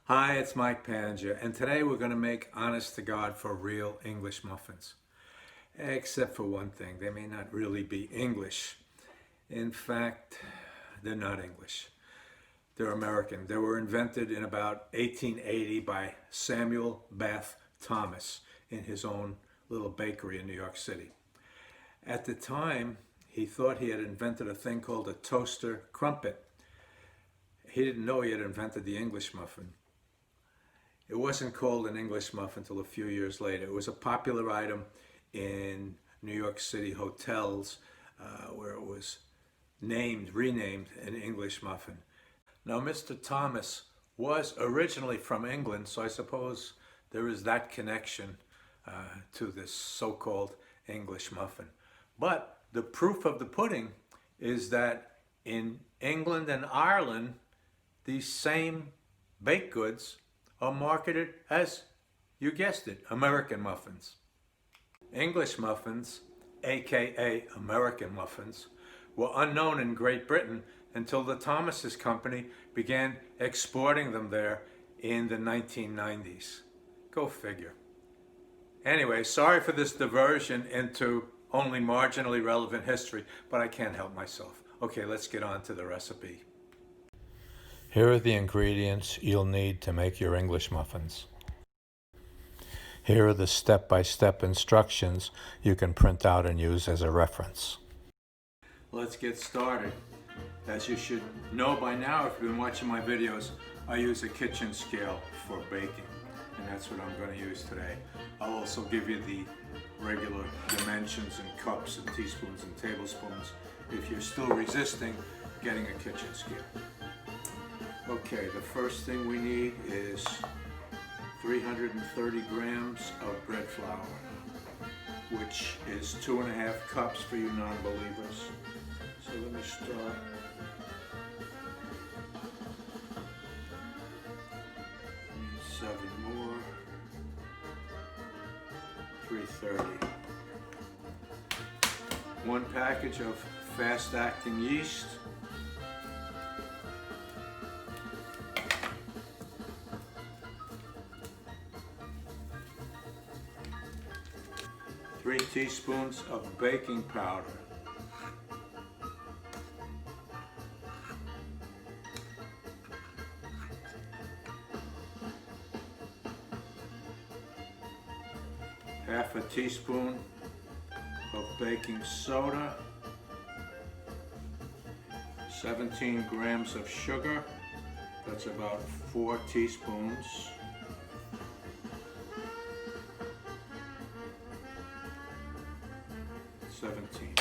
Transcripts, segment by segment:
Hi, it's Mike Panja, and today we're going to make honest to God for real English muffins. Except for one thing, they may not really be English. In fact, they're not English. They're American. They were invented in about 1880 by Samuel Bath Thomas in his own little bakery in New York City. At the time, he thought he had invented a thing called a toaster crumpet. He didn't know he had invented the English muffin. It wasn't called an English muffin until a few years later. It was a popular item in New York City hotels where it was renamed an English muffin. Now, Mr. Thomas was originally from England, so I suppose there is that connection to this so-called English muffin. But the proof of the pudding is that in England and Ireland, these same baked goods are marketed as, you guessed it, American muffins. English muffins, aka American muffins, were unknown in Great Britain until the Thomas's company began exporting them there in the 1990s. Go figure. Anyway, sorry for this diversion into only marginally relevant history, but I can't help myself. Okay, let's get on to the recipe. Here are the ingredients you'll need to make your English muffins. Here are the step-by-step instructions you can print out and use as a reference. Let's get started. As you should know by now, if you've been watching my videos, I use a kitchen scale for baking, and that's what I'm going to use today. I'll also give you the regular dimensions in cups and teaspoons and tablespoons if you're still resisting getting a kitchen scale. Okay, the first thing we need is 330 grams of bread flour, which is 2.5 cups for you non-believers. So let me start. Need 7 more. 330. 1 package of fast-acting yeast. 3 teaspoons of baking powder. 1/2 teaspoon of baking soda. 17 grams of sugar. That's about 4 teaspoons. 17.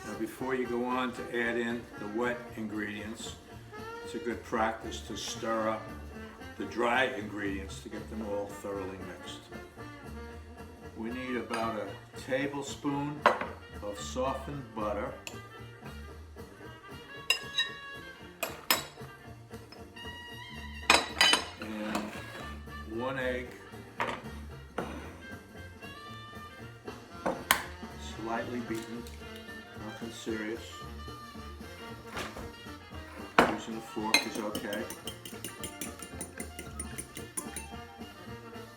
Now before you go on to add in the wet ingredients, it's a good practice to stir up the dry ingredients to get them all thoroughly mixed. We need about a tablespoon of softened butter. And 1 egg. Lightly beaten, nothing serious. Using a fork is okay.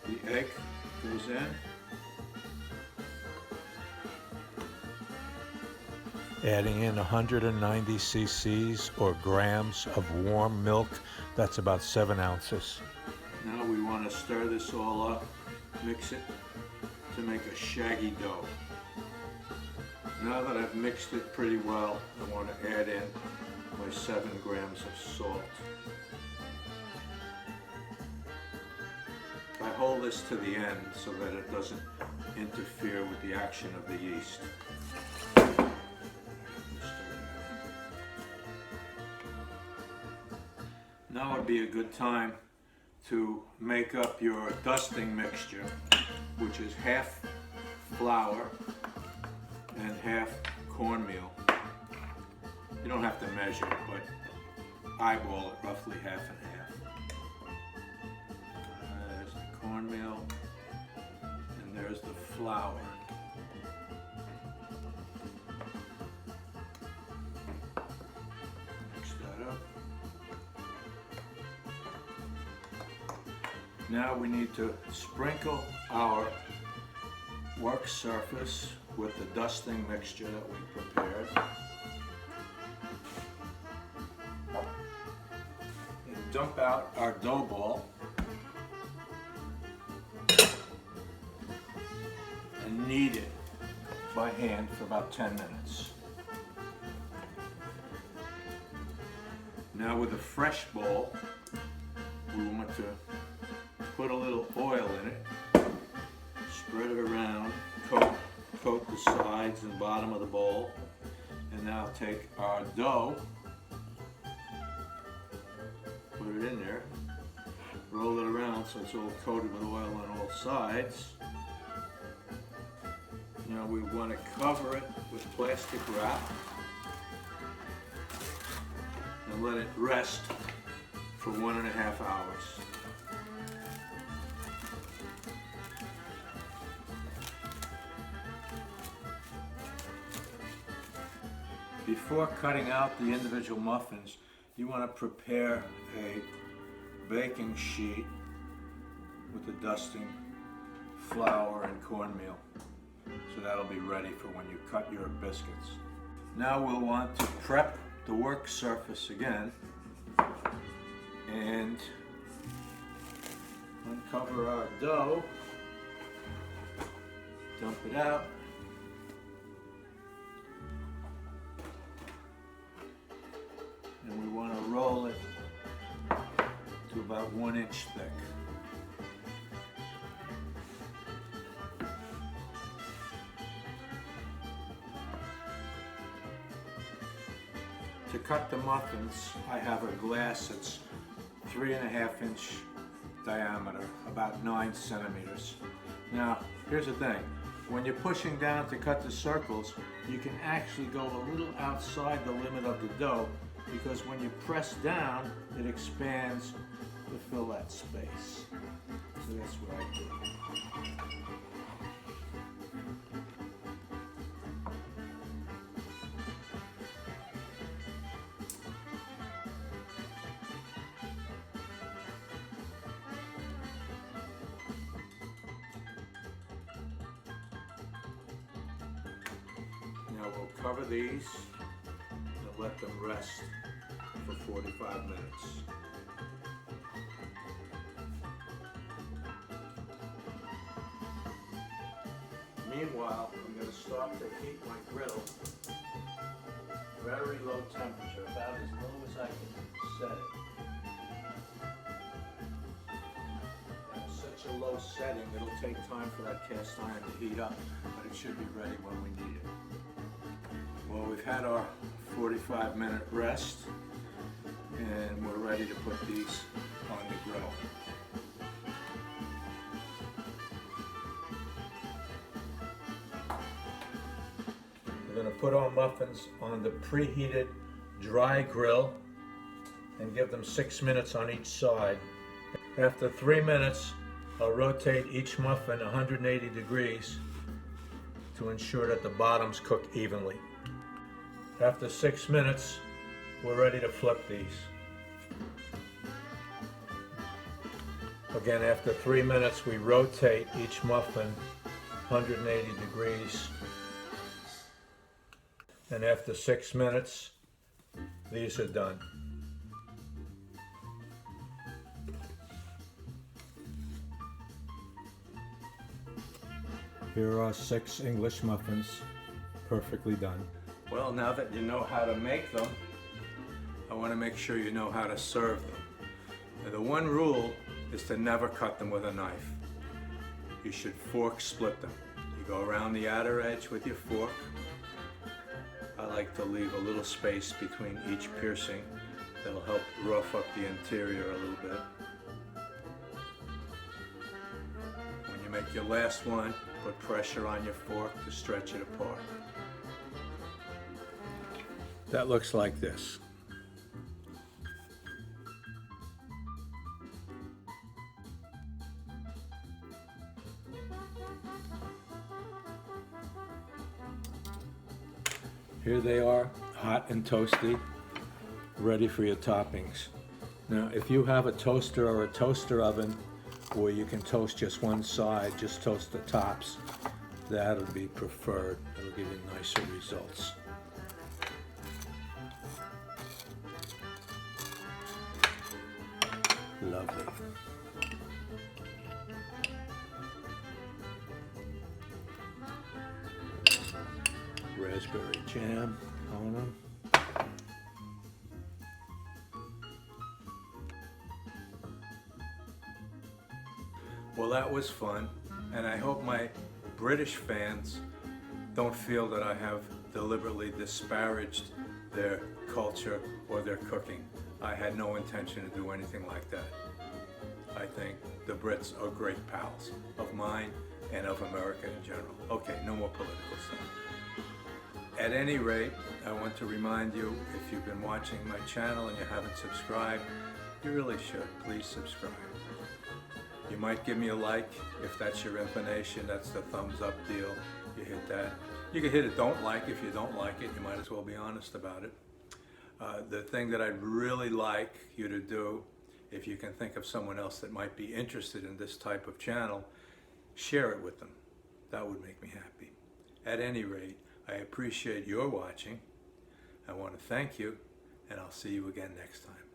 The egg goes in. Adding in 190 cc's or grams of warm milk, that's about 7 ounces. Now we want to stir this all up, mix it to make a shaggy dough. Now that I've mixed it pretty well, I want to add in my 7 grams of salt. I hold this to the end so that it doesn't interfere with the action of the yeast. Now would be a good time to make up your dusting mixture, which is half flour and half cornmeal. You don't have to measure it, but eyeball it roughly half and half. There's the cornmeal, and there's the flour. Mix that up. Now we need to sprinkle our work surface with the dusting mixture that we prepared. And dump out our dough ball. And knead it by hand for about 10 minutes. Now with a fresh bowl, we want to put a little oil in it, spread it around, coat the sides and bottom of the bowl, and now take our dough, put it in there, roll it around so it's all coated with oil on all sides. Now we want to cover it with plastic wrap and let it rest for 1.5 hours. Before cutting out the individual muffins, you want to prepare a baking sheet with the dusting, flour and cornmeal. So that'll be ready for when you cut your biscuits. Now we'll want to prep the work surface again and uncover our dough, dump it out, and we want to roll it to about 1 inch thick. To cut the muffins, I have a glass that's 3.5 inch diameter, about 9 centimeters. Now, here's the thing. When you're pushing down to cut the circles, you can actually go a little outside the limit of the dough, because when you press down, it expands to fill that space. So that's what I do. Now we'll cover these and let them rest for 45 minutes. Meanwhile, I'm going to start to heat my griddle. Very low temperature, about as low as I can set it. At such a low setting, it'll take time for that cast iron to heat up, but it should be ready when we need it. Well, we've had our 45-minute rest, and we're ready to put these on the griddle. We're going to put our muffins on the preheated dry grill and give them 6 minutes on each side. After 3 minutes, I'll rotate each muffin 180 degrees to ensure that the bottoms cook evenly. After 6 minutes, we're ready to flip these. Again, after 3 minutes, we rotate each muffin 180 degrees. And after 6 minutes, these are done. Here are 6 English muffins, perfectly done. Well, now that you know how to make them, I want to make sure you know how to serve them. Now, the one rule is to never cut them with a knife. You should fork split them. You go around the outer edge with your fork. I like to leave a little space between each piercing. That'll help rough up the interior a little bit. When you make your last one, put pressure on your fork to stretch it apart. That looks like this. Here they are, hot and toasty, ready for your toppings. Now, if you have a toaster or a toaster oven, or you can toast just one side, just toast the tops. That'll be preferred. It'll give you nicer results. Lovely. Raspberry jam on them. Well, that was fun, and I hope my British fans don't feel that I have deliberately disparaged their culture or their cooking. I had no intention to do anything like that. I think the Brits are great pals of mine and of America in general. Okay, no more political stuff. At any rate, I want to remind you, if you've been watching my channel and you haven't subscribed, you really should. Please subscribe. You might give me a like if that's your inclination. That's the thumbs up deal. You hit that. You can hit a don't like if you don't like it. You might as well be honest about it. The thing that I'd really like you to do, if you can think of someone else that might be interested in this type of channel, share it with them. That would make me happy. At any rate, I appreciate your watching. I want to thank you, and I'll see you again next time.